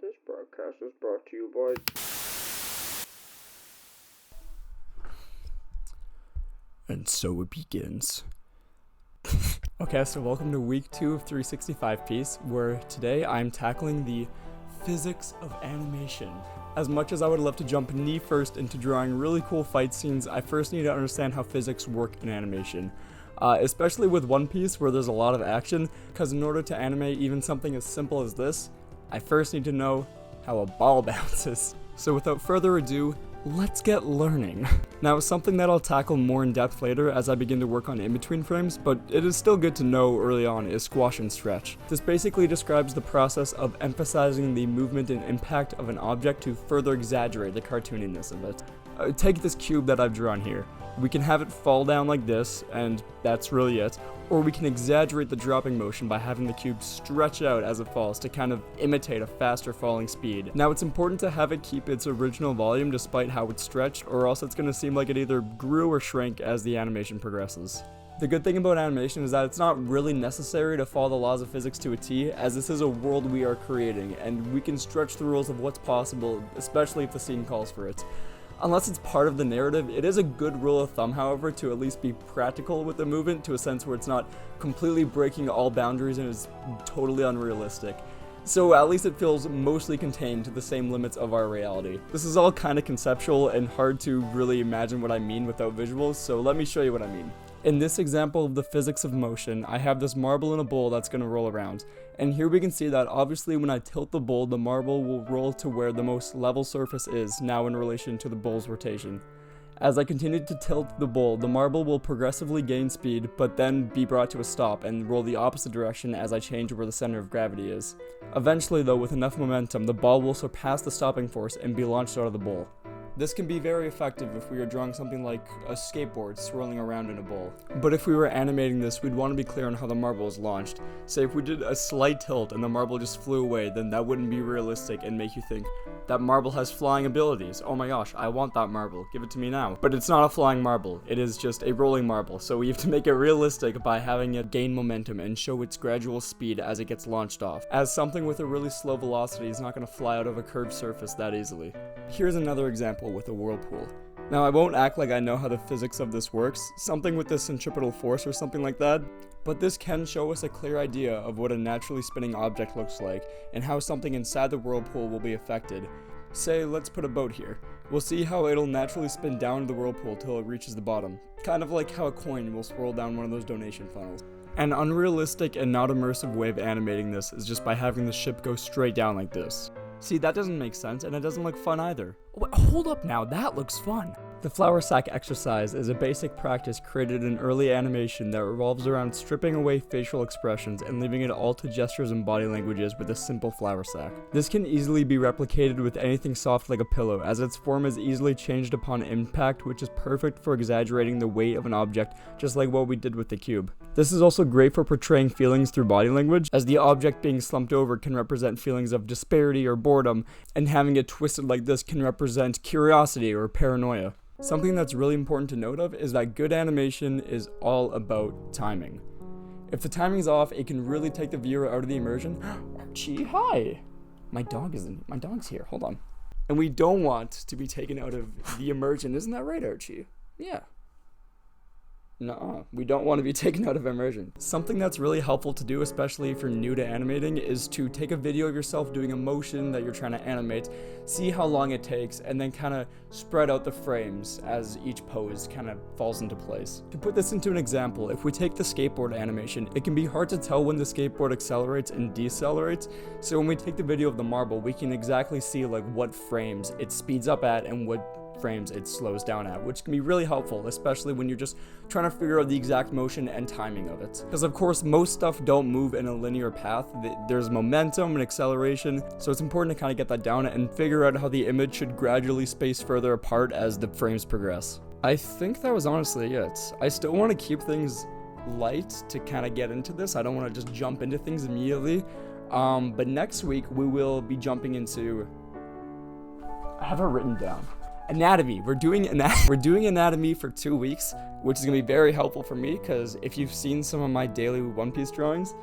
This broadcast is brought to you by... And so it begins. Okay, so welcome to week 2 of 365 Piece, where today I'm tackling the physics of animation. As much as I would love to jump knee first into drawing really cool fight scenes, I first need to understand how physics work in animation. Especially with One Piece, where there's a lot of action, because in order to animate even something as simple as this, I first need to know how a ball bounces. So without further ado, let's get learning. Now, something that I'll tackle more in depth later as I begin to work on in-between frames, but it is still good to know early on, is squash and stretch. This basically describes the process of emphasizing the movement and impact of an object to further exaggerate the cartooniness of it. Take this cube that I've drawn here. We can have it fall down like this, and that's really it, or we can exaggerate the dropping motion by having the cube stretch out as it falls to kind of imitate a faster falling speed. Now, it's important to have it keep its original volume despite how it's stretched, or else it's going to seem like it either grew or shrank as the animation progresses. The good thing about animation is that it's not really necessary to follow the laws of physics to a T, as this is a world we are creating, and we can stretch the rules of what's possible, especially if the scene calls for it. Unless it's part of the narrative, it is a good rule of thumb, however, to at least be practical with the movement to a sense where it's not completely breaking all boundaries and is totally unrealistic. So at least it feels mostly contained to the same limits of our reality. This is all kind of conceptual and hard to really imagine what I mean without visuals, so let me show you what I mean. In this example of the physics of motion, I have this marble in a bowl that's going to roll around. And here we can see that obviously when I tilt the bowl, the marble will roll to where the most level surface is, now in relation to the bowl's rotation. As I continue to tilt the bowl, the marble will progressively gain speed, but then be brought to a stop and roll the opposite direction as I change where the center of gravity is. Eventually though, with enough momentum, the ball will surpass the stopping force and be launched out of the bowl. This can be very effective if we are drawing something like a skateboard swirling around in a bowl. But if we were animating this, we'd want to be clear on how the marble is launched. Say if we did a slight tilt and the marble just flew away, then that wouldn't be realistic and make you think, that marble has flying abilities. Oh my gosh, I want that marble. Give it to me now. But it's not a flying marble. It is just a rolling marble. So we have to make it realistic by having it gain momentum and show its gradual speed as it gets launched off, as something with a really slow velocity is not going to fly out of a curved surface that easily. Here's another example with a whirlpool. Now, I won't act like I know how the physics of this works, something with the centripetal force or something like that, but this can show us a clear idea of what a naturally spinning object looks like, and how something inside the whirlpool will be affected. Say, let's put a boat here. We'll see how it'll naturally spin down the whirlpool till it reaches the bottom, kind of like how a coin will swirl down one of those donation funnels. An unrealistic and not immersive way of animating this is just by having the ship go straight down like this. See, that doesn't make sense, and it doesn't look fun either. Wait, hold up now, that looks fun! The flour sack exercise is a basic practice created in early animation that revolves around stripping away facial expressions and leaving it all to gestures and body languages with a simple flour sack. This can easily be replicated with anything soft like a pillow, as its form is easily changed upon impact, which is perfect for exaggerating the weight of an object, just like what we did with the cube. This is also great for portraying feelings through body language, as the object being slumped over can represent feelings of disparity or boredom, and having it twisted like this can represent curiosity or paranoia. Something that's really important to note of is that good animation is all about timing. If the timing's off, it can really take the viewer out of the immersion. Archie, hi! My dog's here, hold on. And we don't want to be taken out of the immersion, isn't that right, Archie? Yeah. Nuh-uh. We don't want to be taken out of immersion. Something that's really helpful to do, especially if you're new to animating, is to take a video of yourself doing a motion that you're trying to animate, see how long it takes, and then kind of spread out the frames as each pose kind of falls into place. To put this into an example, if we take the skateboard animation, it can be hard to tell when the skateboard accelerates and decelerates, so when we take the video of the marble, we can exactly see like what frames it speeds up at and what frames it slows down at, which can be really helpful, especially when you're just trying to figure out the exact motion and timing of it. Because of course, most stuff don't move in a linear path. There's momentum and acceleration, so it's important to kind of get that down and figure out how the image should gradually space further apart as the frames progress. I think that was honestly it. I still want to keep things light to kind of get into this. I don't want to just jump into things immediately. But next week we will be jumping into... I have it written down. Anatomy. We're doing anatomy for 2 weeks, which is going to be very helpful for me, because if you've seen some of my daily One Piece drawings,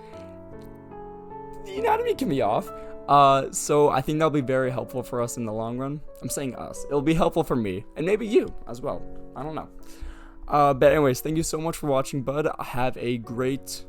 the anatomy can be off. So I think that'll be very helpful for us in the long run. I'm saying us. It'll be helpful for me, and maybe you as well. I don't know. But anyways, thank you so much for watching, bud. Have a great